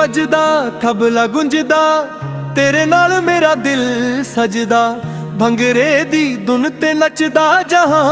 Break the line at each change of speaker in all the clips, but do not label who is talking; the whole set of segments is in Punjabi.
ਵੱਜਦਾ ਤਬਲਾ ਗੁੰਜਦਾ ਤੇਰੇ ਨਾਲ ਮੇਰਾ ਦਿਲ ਸਜਦਾ ਭੰਗਰੇ ਦੀ ਧੁਨ ਤੇ ਨੱਚਦਾ ਜਹਾਂ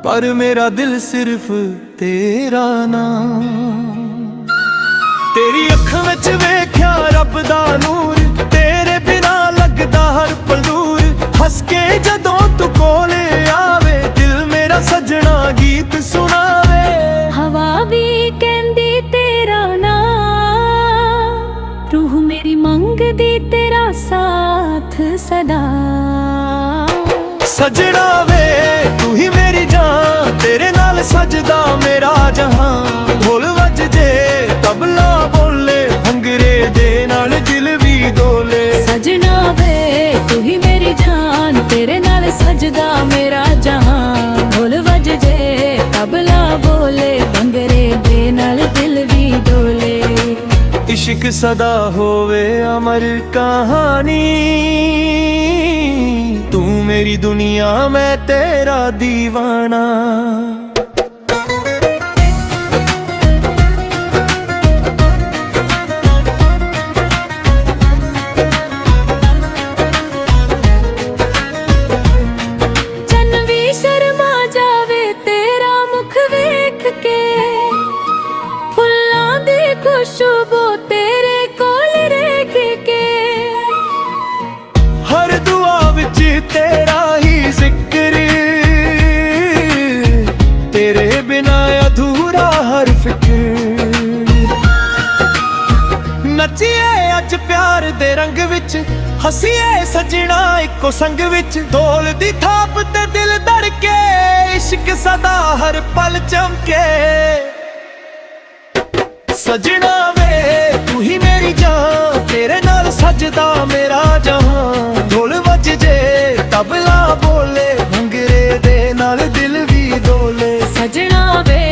ਪਰ ਮੇਰਾ ਦਿਲ ਸਿਰਫ ਤੇਰਾ ਨਾਮ। ਤੇਰੀ ਅੱਖਾਂ ਵਿੱਚ ਵੇਖਿਆ ਰੱਬ ਦਾ ਨੂਰ ਤੇਰੇ ਬਿਨਾ ਲੱਗਦਾ ਹਰ ਪਲ ਦੂਰ ਹੱਸ ਕੇ ਜਦੋਂ ਤੂੰ ਕੋਲੇ ਆਵੇ ਦਿਲ ਮੇਰਾ ਸਜਣਾ ਗੀਤ ਸੁਣਾਵੇ।
ਹਵਾ ਵੀ ਕਹਿੰਦੀ ਤੇਰਾ ਨਾਮ ਰੂਹ ਮੇਰੀ ਮੰਗਦੀ ਤੇਰਾ ਸਾਥ ਸਦਾ।
ਸਜਣਾ ਵੇ ਤੂੰ ਹੀ ਮੇਰੀ ਜਾਨ ਤੇਰੇ ਨਾਲ ਸਜਦਾ ਮੇਰਾ ਜਹਾਂ ਢੋਲ ਵੱਜ ਜੇ ਤਬਲਾ ਬੋਲੇ ਭੰਗਰੇ ਦੇ ਨਾਲ ਦਿਲ ਵੀ ਡੋਲੇ।
ਸਜਣਾ ਵੇ ਤੂੰ ਹੀ ਮੇਰੀ ਜਾਨ ਤੇਰੇ ਨਾਲ ਸਜਦਾ ਮੇਰਾ ਜਹਾਂ ਢੋਲ ਵੱਜ ਜੇ ਤਬਲਾ ਬੋਲੇ ਭੰਗਰੇ ਦੇ ਨਾਲ ਦਿਲ ਵੀ ਡੋਲੇ।
इश्क सदा होवे अमर कहानी तू मेरी दुनिया मैं तेरा दीवाना।
ਚੰਨ ਵੀ ਸ਼ਰਮਾ ਜਾਵੇ ਤੇਰਾ ਮੁਖ ਵੇਖ ਕੇ ਫੁੱਲਾਂ ਦੀ ਖੁਸ਼ਬੂ ਤੇਰੇ ਕੋਲ ਰਹਿ ਕੇ
हर दुआ विच तेरा ही जिक्र तेरे बिना अधूरा हर फिक्र। नचिए अज प्यार दे रंग विच हसीए सजना इको संग विच ढोल दी थाप ते दिल धड़के इश्क सदा हर पल चमके। सजना वे तू ही मेरी जान तेरे नाल सजदा मेरा जहां ढोल वज जे तबला बोले भंगरे दे नाल दिल भी डोले।
सजना वे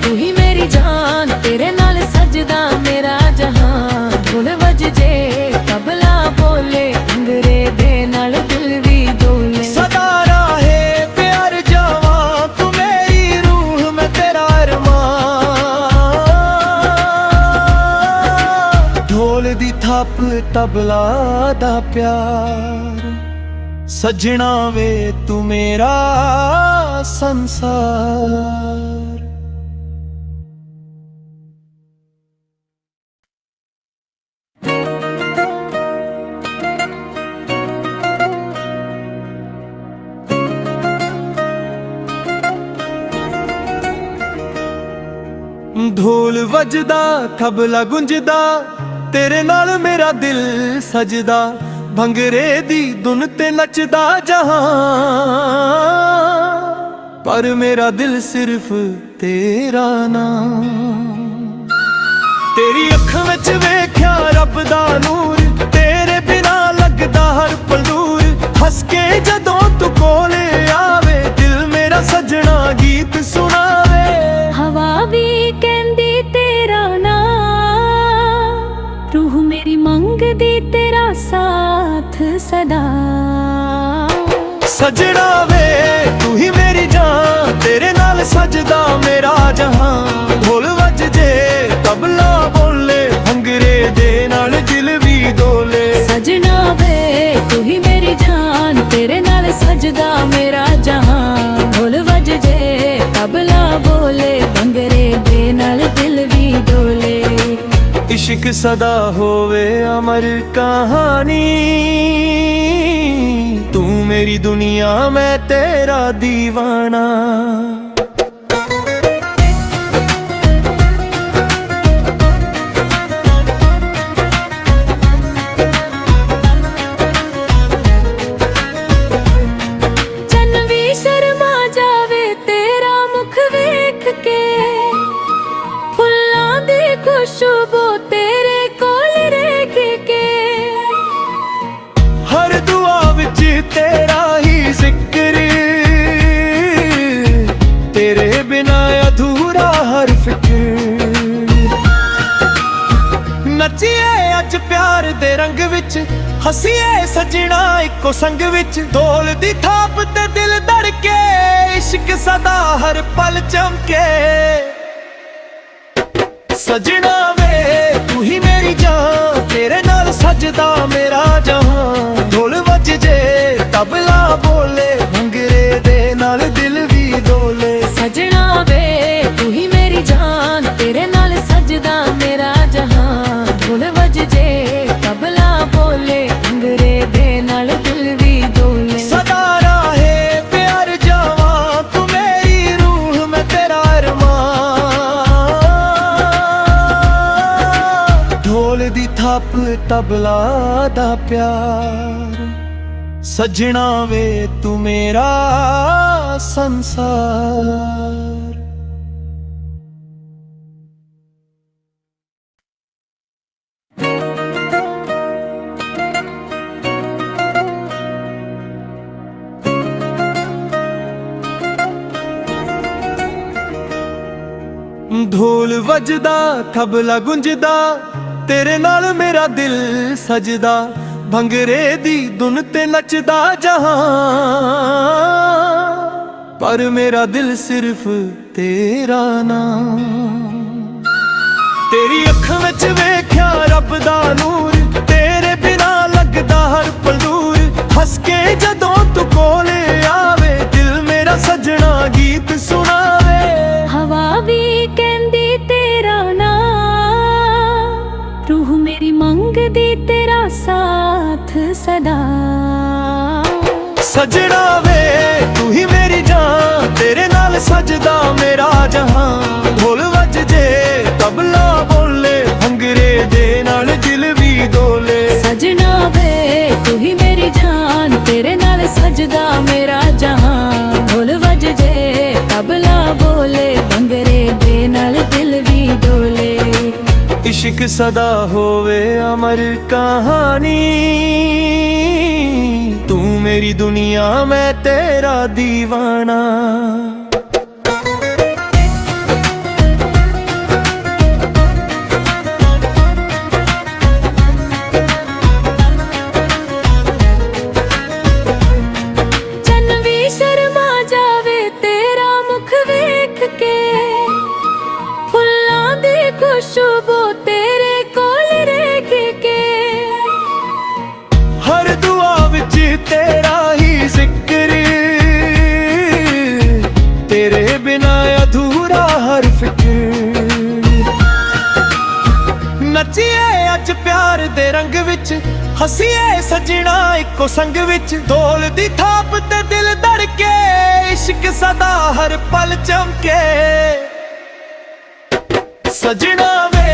तू ही मेरी जान तेरे नाल सजदा मेरा जहां ढोल वज जे तबला बोले भंगरे दे नाल दिल भी डोले।
सदा राहे प्यार जावां तू मेरी रूह में तेरा अरमान ढोल दी थाप तबला दा प्यार। सजना वे तू मेरा संसार। ढोल वजदा तबला गुंजदा तेरे नाल मेरा दिल सजदा भंगरे दी धुन ते नचदा जहां पर मेरा दिल सिर्फ तेरा नाम। तेरी अखां विच वेख्या रब दा नूर तेरे बिना लगदा हर पल दूर हस के जदों तू कोले आवे दिल मेरा सजना गीत सुनावे।
हवा भी कहंदी तेरा नाम रूह मेरी मंगदी तेरा साथ सदा।
सजना वे तू ही मेरी जान तेरे नाल सजदा मेरा जहां ढोल वज जे तबला बोले भंगरे दे नाल दिल भी डोले।
सजना वे तू ही मेरी जान तेरे नाल सजदा मेरा जहां ढोल वज जे तबला बोले भंगरे दे नाल दिल भी डोले।
इश्क सदा होवे अमर कहानी तू मेरी दुनिया मैं तेरा दीवाना।
चन्न भी शर्मा जावे तेरा मुख वेख के फुल्लां दी खुशबू तेरे कोल रह के
हर दुआ विच तेरा ही जिक्र तेरे बिना अधूरा हर फिक्र। नचिए अज प्यार दे रंग विच हसीए सजना इको संग विच ढोल दी थाप ते दिल धड़के इश्क सदा हर पल चमके। ਸਜਣਾ ਵੇ ਤੂੰ ਹੀ ਮੇਰੀ ਜਾਨ, ਤੇਰੇ ਨਾਲ ਸਜਦਾ ਮੇਰਾ ਜਹਾਨ। ਢੋਲ ਵੱਜ ਜੇ ਤਬਲਾ ਬੋਲੇ, ਭੰਗੜੇ ਦੇ ਨਾਲ ਦਿਲ ਵੀ ਡੋਲੇ।
ਸਜਣਾ ਵੇ ਤੂੰ ਹੀ ਮੇਰੀ ਜਾਨ, ਤੇਰੇ ਨਾਲ ਸਜਦਾ ਮੇਰਾ ਜਹਾਨ। ਢੋਲ ਵੱਜ ਜੇ ਤਬਲਾ ਬੋਲੇ, ਭੰਗੜੇ ਦੇ ਨਾਲ ਦਿਲ ਵੀ ਡੋਲੇ।
ਸਦਾ ਰਾਹੇ ਪਿਆਰ ਜਾਵਾਂ, ਤੂੰ ਮੇਰੀ ਰੂਹ ਮੈਂ ਤੇਰਾ ਅਰਮਾਨ। ਢੋਲ ਦੀ ਥਾਪ ਤਬਲਾ ਦਾ ਪਿਆਰ, ਸਜਣਾ ਵੇ ਤੂੰ ਮੇਰਾ ਸੰਸਾਰ। ਢੋਲ ਵੱਜਦਾ ਤਬਲਾ ਗੁੰਜਦਾ, ਤੇਰੇ ਨਾਲ ਮੇਰਾ ਦਿਲ ਸਜਦਾ। ਭੰਗੜੇ ਦੀ ਧੁਨ ਤੇ ਨੱਚਦਾ ਜਹਾਨ, ਪਰ ਮੇਰਾ ਦਿਲ ਸਿਰਫ ਤੇਰਾ ਨਾਮ। ਤੇਰੀ ਅੱਖਾਂ ਵਿੱਚ ਵੇਖਿਆ ਰੱਬ ਦਾ ਨੂਰ, ਤੇਰੇ ਬਿਨਾ ਲੱਗਦਾ ਹਰ ਪਲ ਦੂਰ। ਹੱਸ ਕੇ ਜਦੋਂ ਤੂੰ ਕੋਲੇ ਆਵੇ, ਦਿਲ ਮੇਰਾ ਸਜਣਾ ਗੀਤ ਸੁਣਾਵੇ।
ਹਵਾ ਵੀ ਕਹਿੰਦੀ ਤੇਰਾ ਨਾਮ, ਰੂਹ ਮੇਰੀ ਮੰਗਦੀ ਤੇਰਾ ਸਾਥ ਸਦਾ।
ਸਜਣਾ ਵੇ ਤੂੰ ਹੀ ਮੇਰੀ ਜਾਨ, ਤੇਰੇ ਨਾਲ ਸਜਦਾ ਮੇਰਾ ਜਹਾਨ। ਢੋਲ ਵੱਜ ਜੇ ਤਬਲਾ ਬੋਲੇ, ਭੰਗੜੇ ਦੇ ਨਾਲ ਦਿਲ ਵੀ ਡੋਲੇ।
ਸਜਣਾ ਵੇ ਤੂੰ ਹੀ ਮੇਰੀ ਜਾਨ, ਤੇਰੇ ਨਾਲ ਸਜਦਾ ਮੇਰਾ ਜਹਾਨ। ਢੋਲ ਵੱਜ ਜੇ ਤਬਲਾ ਬੋਲੇ, ਭੰਗੜੇ ਦੇ ਨਾਲ ਦਿਲ ਵੀ ਡੋਲੇ।
ਇਸ਼ਕ ਸਦਾ ਹੋਵੇ ਅਮਰ ਕਹਾਣੀ, ਤੂੰ ਮੇਰੀ ਦੁਨੀਆ ਮੈਂ ਤੇਰਾ دیਵਾਨਾ।
ਚੰਨ ਵੀ ਸ਼ਰਮਾ ਜਾਵੇ ਤੇਰਾ ਮੁਖ ਵੇਖ ਕੇ, ਫੁੱਲਾਂ ਦੀ ਖੁਸ਼ਬੂ ਤੇਰੇ ਕੋਲ ਰਹਿ ਕੇ।
ਹਰ ਦੁਆ ਵਿੱਚ ਤੇਰਾ ਹੀ ਜ਼ਿਕਰ, ਤੇਰੇ ਬਿਨਾ ਅਧੂਰਾ ਹਰ ਫਿਕਰ। ਨੱਚੀਏ ਅੱਜ ਪਿਆਰ ਦੇ ਰੰਗ ਵਿੱਚ, ਹੱਸੀਏ ਸਜਣਾ ਇੱਕੋ ਸੰਗ ਵਿੱਚ। ਢੋਲ ਦੀ ਥਾਪ ਤੇ ਦਿਲ ਧੜਕੇ, ਇਸ਼ਕ ਸਦਾ ਹਰ ਪਲ ਚਮਕੇ। ਸਜਣਾ ਵੇ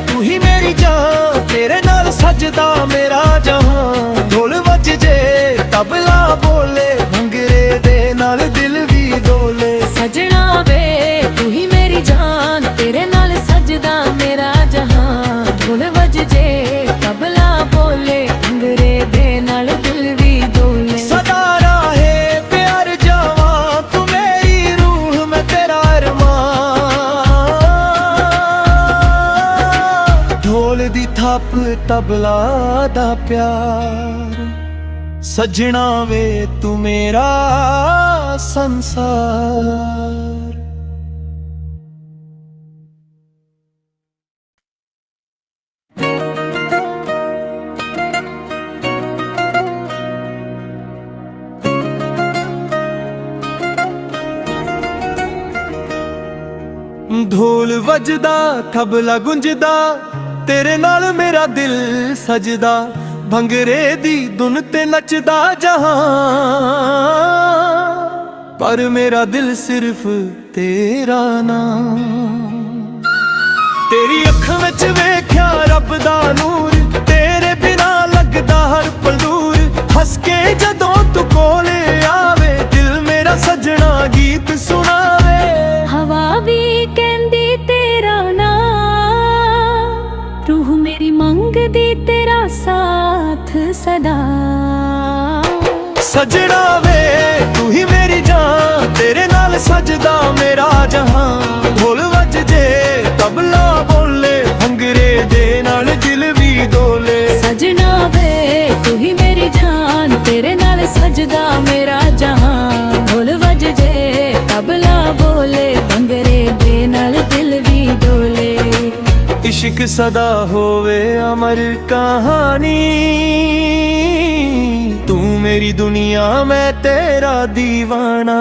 ਤੂੰ ਹੀ ਮੇਰੀ ਜਾਨ, ਤੇਰੇ ਨਾਲ ਸਜਦਾ ਮੇਰਾ ਜਹਾਨ। ਢੋਲ ਵੱਜ ਜੇ ਤਬਲਾ ਬੋਲੇ, ਭੰਗੜੇ ਦੇ ਨਾਲ ਦਿਲ ਵੀ ਡੋਲੇ।
ਸਜਣਾ ਵੇ ਤੂੰ ਹੀ ਮੇਰੀ ਜਾਨ, ਤੇਰੇ ਨਾਲ ਸਜਦਾ ਮੇਰਾ ਜਹਾਨ। ਢੋਲ ਵੱਜ ਜੇ ਤਬਲਾ ਬੋਲੇ, ਭੰਗੜੇ ਦੇ ਨਾਲ ਦਿਲ ਵੀ ਡੋਲੇ।
ਸਦਾ ਰਾਹੇ ਪਿਆਰ ਜਾਵਾਂ, ਤੂੰ ਮੇਰੀ ਰੂਹ ਮੈਂ ਤੇਰਾ ਅਰਮਾਨ। ਢੋਲ ਦੀ ਥਾਪ ਤਬਲਾ ਦਾ ਪਿਆਰ, ਸਜਣਾ ਵੇ ਤੂੰ ਮੇਰਾ ਸੰਸਾਰ। ਢੋਲ ਵੱਜਦਾ ਤਬਲਾ ਗੁੰਜਦਾ, ਤੇਰੇ ਨਾਲ ਮੇਰਾ ਦਿਲ ਸਜਦਾ। ਭੰਗੜੇ ਦੀ ਧੁਨ ਤੇ ਨੱਚਦਾ ਜਹਾਨ, ਪਰ ਮੇਰਾ ਦਿਲ ਸਿਰਫ ਤੇਰਾ ਨਾਮ। ਤੇਰੀ ਅੱਖਾਂ ਵਿੱਚ ਵੇਖਿਆ ਰੱਬ ਦਾ ਨੂਰ, ਤੇਰੇ ਬਿਨਾ ਲੱਗਦਾ ਹਰ ਪਲ ਦੂਰ। ਹੱਸ ਕੇ ਜਦੋਂ ਤੂੰ ਕੋਲੇ ਆਵੇ, ਦਿਲ ਮੇਰਾ ਸਜਣਾ ਗੀਤ ਸੁਣਾਵੇ।
ਹਵਾ ਵੀ ਕਹਿੰਦੀ ਤੇਰਾ ਨਾਮ, ਰੂਹ ਮੇਰੀ ਮੰਗਦੀ ਤੇਰਾ ਸਾਥ ਸਦਾ।
ਸਜਣਾ ਵੇ ਤੂੰ ਹੀ ਮੇਰੀ ਜਾਨ, ਤੇਰੇ ਨਾਲ ਸਜਦਾ ਮੇਰਾ ਜਹਾਨ। ਢੋਲ ਵੱਜ ਜੇ ਤਬਲਾ ਬੋਲੇ, ਭੰਗੜੇ ਦੇ ਨਾਲ ਦਿਲ ਵੀ ਡੋਲੇ।
ਸਜਣਾ ਵੇ ਤੂੰ ਹੀ ਮੇਰੀ ਜਾਨ, ਤੇਰੇ ਨਾਲ ਸਜਦਾ ਮੇਰਾ ਜਹਾਨ। ਢੋਲ ਵੱਜ ਜੇ ਤਬਲਾ ਬੋਲੇ, ਭੰਗੜੇ ਦੇ ਨਾਲ ਦਿਲ ਵੀ ਡੋਲੇ।
इश्क सदा होवे अमर कहानी, तू मेरी दुनिया मैं तेरा दीवाना।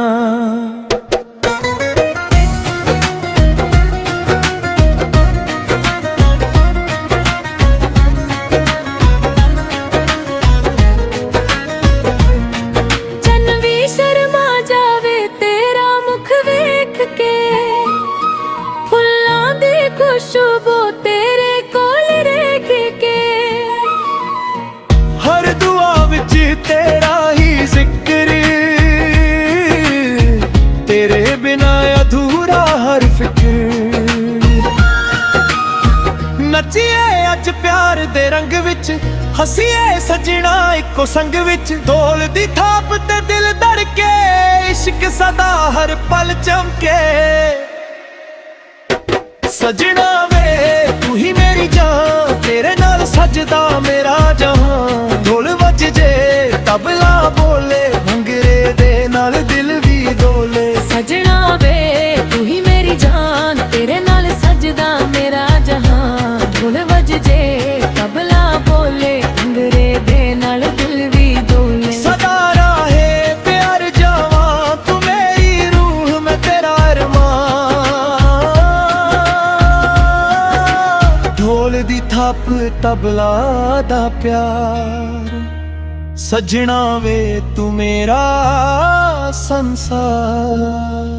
खुशबू तेरे कोल रेख के,
हर दुआ विच तेरा ही जिक्र, तेरे बिना अधूरा हर फिक्र। नचिए अज प्यार दे रंग विच, हसीए सजना इको संग विच, ढोल दी थाप ते दिल धड़के, इश्क सदा हर पल चमके। सजना वे तू ही मेरी जान, तेरे नाल सजदा मेरा जहां। ढोल वज जे तबला बोले, भंगरे दे नाल दिल भी डोले।
सजना वे तू ही मेरी जान, तेरे नाल सजदा मेरा जहां। ढोल वज जे तबला बोले, भंगरे दे नाल दिल भी डोले।
सदा राहे प्यार जावां, तू मेरी रूह मैं तेरा अरमान। ढोल दी थाप तबला दा प्यार, सजना वे तू मेरा संसार।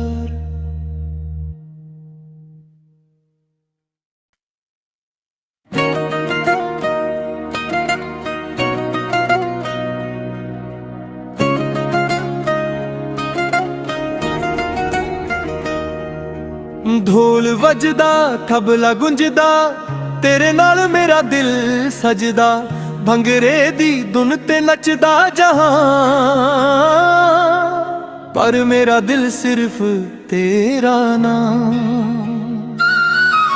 ढोल वजदा तबला गुंजदा, तेरे नाल मेरा दिल सजदा। भंगरे दी धुन ते नचदा जहां, पर मेरा दिल सिर्फ तेरा नाम।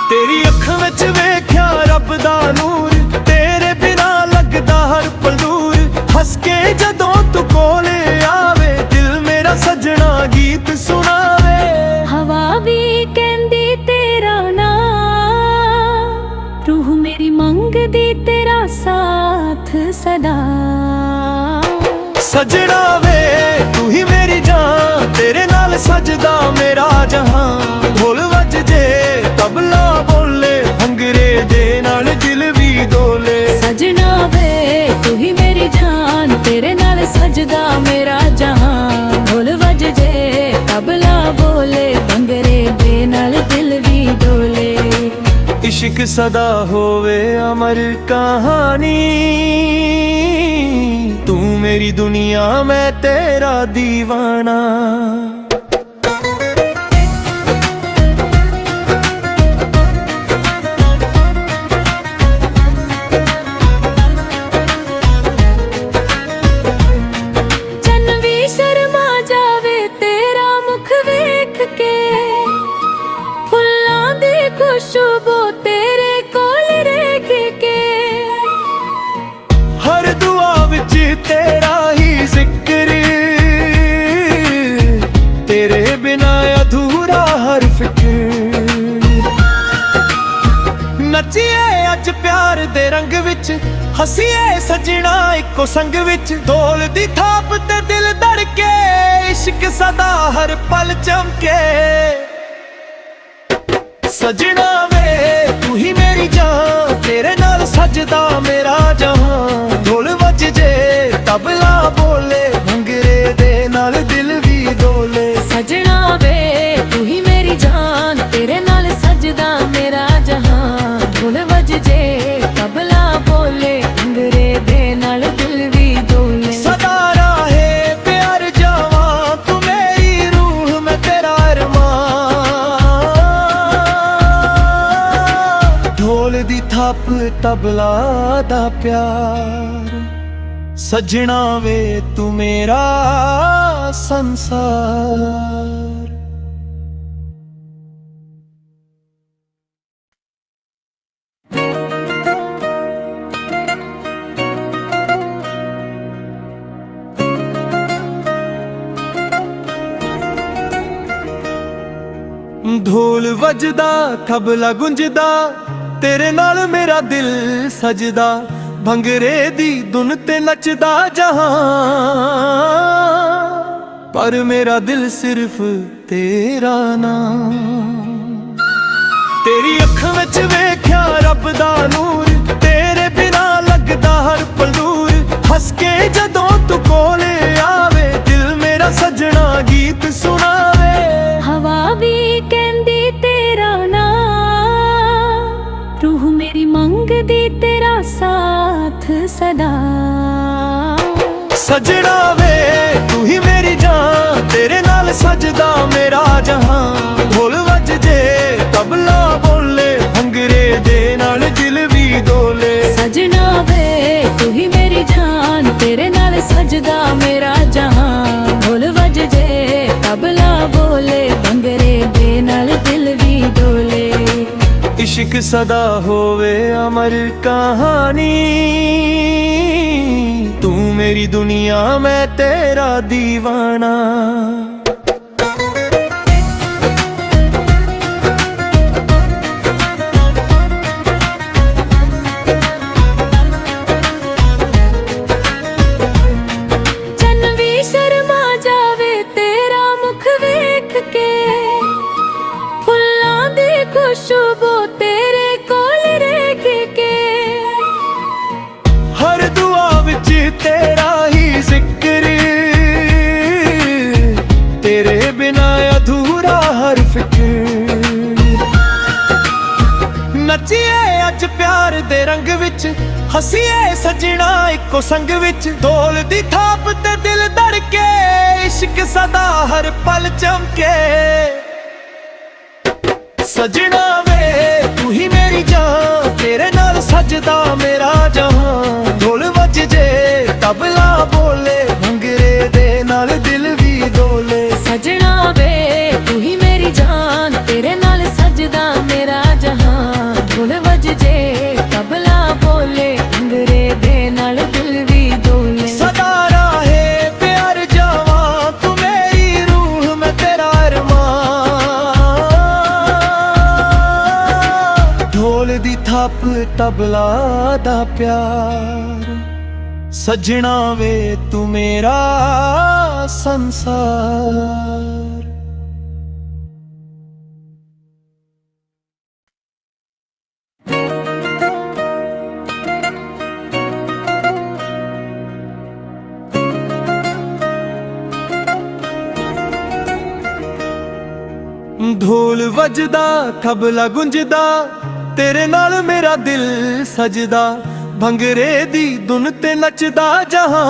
तेरी अखां विच वेख्या रब दा नूर, तेरे बिना लगदा हर पल दूर। हस के जदों तू कोले आवे, दिल मेरा सजना गीत सुनावे।
हवा भी कहंदी तेरा नाम, रूह मेरी मंगदी तेरा साथ सदा।
सजना वे तू ही मेरी जान, तेरे नाल सजदा मेरा जहां। ढोल वज जे तबला बोले, भंगरे दे नाल दिल भी डोले।
सजना वे तू ही मेरी जान, तेरे नाल सजदा मेरा जहां। ढोल वज जे तबला बोले, भंगरे दे नाल दिल भी डोले।
इश्क सदा होवे अमर कहानी, तू मेरी दुनिया मैं तेरा दीवाना।
खुशबू तेरे कोल रेख के,
हर दुआ विच तेरा ही जिक्र, तेरे बिना अधूरा हर फिक्र। नचिए अज प्यार दे रंग विच, हसीए सजना इको संग विच। ढोल दी थाप ते दिल धड़के, इश्क सदा हर पल चमके। सजना वे तू ही मेरी जान, तेरे नाल सजदा मेरा जहां। ढोल वज जे तबला बोले, भंगरे दे नाल दिल भी डोले।
सजना वे तू ही मेरी जान, तेरे नाल सजदा मेरा जहां। ढोल वज जे तबला बोले, भंगरे दे नाल दिल भी डोले।
सदा राहे प्यार जावां, तू मेरी रूह मैं तेरा अरमान। ढोल दी थाप तबला दा प्यार, सजना वे तू मेरा संसार। ढोल वजदा तबला गुंजदा, ਤੇਰੇ ਨਾਲ ਮੇਰਾ ਦਿਲ ਸਜਦਾ, ਭੰਗਰੇ ਦੀ ਧੁਨ ਤੇ ਨੱਚਦਾ ਜਹਾਂ। ਪਰ ਮੇਰਾ ਦਿਲ ਸਿਰਫ ਤੇਰਾ ਨਾਮ। ਤੇਰੀ ਅੱਖਾਂ ਵਿੱਚ ਵੇਖਿਆ ਰੱਬ ਦਾ ਨੂਰ, ਤੇਰੇ ਬਿਨਾ ਲੱਗਦਾ ਹਰ ਪਲ ਦੂਰ। ਹੱਸ ਕੇ ਜਦੋਂ ਤੂੰ ਕੋਲੇ ਆਵੇ, ਦਿਲ ਮੇਰਾ ਸਜਣਾ ਗੀਤ ਸੁਣਾਵੇ।
ਹਵਾ ਵੀ ਕਹਿੰਦੀ ਤੇਰਾ ਨਾਮ, ਰੂਹ ਮੇਰੀ ਮੰਗਦੀ ਤੇਰਾ ਸਾਥ ਸਦਾ।
ਸਜਣਾ ਵੇ ਤੂੰ ਹੀ ਮੇਰੀ ਜਾਨ, ਤੇਰੇ ਨਾਲ ਸਜਦਾ ਮੇਰਾ ਜਹਾਂ। ਢੋਲ ਵੱਜ ਜੇ ਤਬਲਾ ਬੋਲੇ, ਭੰਗੜੇ ਦੇ ਨਾਲ ਦਿਲ ਵੀ ਡੋਲੇ।
ਸਜਣਾ ਵੇ ਤੂੰ ਹੀ ਮੇਰੀ ਜਾਨ, ਤੇਰੇ ਨਾਲ ਸਜਦਾ ਮੇਰਾ ਜਹਾਂ। ਢੋਲ ਵੱਜ ਜੇ ਤਬਲਾ ਬੋਲੇ, ਭੰਗੜੇ ਦੇ ਨਾਲ ਦਿਲ ਵੀ ਡੋਲੇ।
ਇਸ਼ਕ ਸਦਾ ਹੋਵੇ ਅਮਰ ਕਹਾਣੀ, ਤੂੰ ਮੇਰੀ ਦੁਨੀਆ ਮੈਂ ਤੇਰਾ دیਵਾਨਾ।
ਚੰਨ ਵੀ ਸ਼ਰਮਾ ਜਾਵੇ ਤੇਰਾ ਮੁਖ ਵੇਖ ਕੇ, ਫੁੱਲਾਂ ਦੀ ਖੁਸ਼ਬੂ ਤੇਰੇ ਕੋਲ ਰਹਿ ਕੇ।
ਹਰ ਦੁਆ ਵਿੱਚ ਤੇਰਾ ਹੀ ਜ਼ਿਕਰ, ਤੇਰੇ ਬਿਨਾ ਅਧੂਰਾ ਹਰ ਫਿਕਰ। ਨੱਚੀਏ ਅੱਜ ਪਿਆਰ ਦੇ ਰੰਗ ਵਿੱਚ, ਹੱਸੀਏ ਸਜਣਾ ਇੱਕੋ ਸੰਗ ਵਿੱਚ। ਢੋਲ ਦੀ ਥਾਪ ਤੇ ਦਿਲ ਧੜਕੇ, ਇਸ਼ਕ ਸਦਾ ਹਰ ਪਲ ਚਮਕੇ। ਸਜਣਾ ਵੇ ਤੂੰ ਹੀ ਮੇਰੀ ਜਾਨ, ਤੇਰੇ ਨਾਲ ਸਜਦਾ ਮੇਰਾ ਜਹਾਂ। ਢੋਲ ਵੱਜ ਜੇ ਤਬਲਾ ਬੋਲੇ, ਭੰਗੜੇ ਦੇ ਨਾਲ ਦਿਲ ਵੀ ਡੋਲੇ।
ਸਜਣਾ ਵੇ ਤੂੰ ਹੀ ਮੇਰੀ ਜਾਨ, ਤੇਰੇ ਨਾਲ ਸਜਦਾ ਮੇਰਾ ਜਹਾਂ। ਢੋਲ ਵੱਜ ਜੇ ਤਬਲਾ ਬੋਲੇ, ਭੰਗੜੇ ਦੇ ਨਾਲ ਦਿਲ ਵੀ ਡੋਲੇ।
ਸਦਾ ਰਾਹੇ ਪਿਆਰ ਜਾਵਾਂ, ਤੂੰ ਮੇਰੀ ਰੂਹ ਮੈਂ ਤੇਰਾ ਅਰਮਾਨ। ਢੋਲ ਦੀ ਥਾਪ ਤਬਲਾ ਦਾ ਪਿਆਰ, ਸਜਣਾ ਵੇ ਤੂੰ ਮੇਰਾ ਸੰਸਾਰ। ਢੋਲ ਵੱਜਦਾ ਤਬਲਾ ਗੁੰਜਦਾ, ਤੇਰੇ ਨਾਲ ਮੇਰਾ ਦਿਲ ਸਜਦਾ। ਭੰਗੜੇ ਦੀ ਧੁਨ ਤੇ ਨੱਚਦਾ ਜਹਾਂ।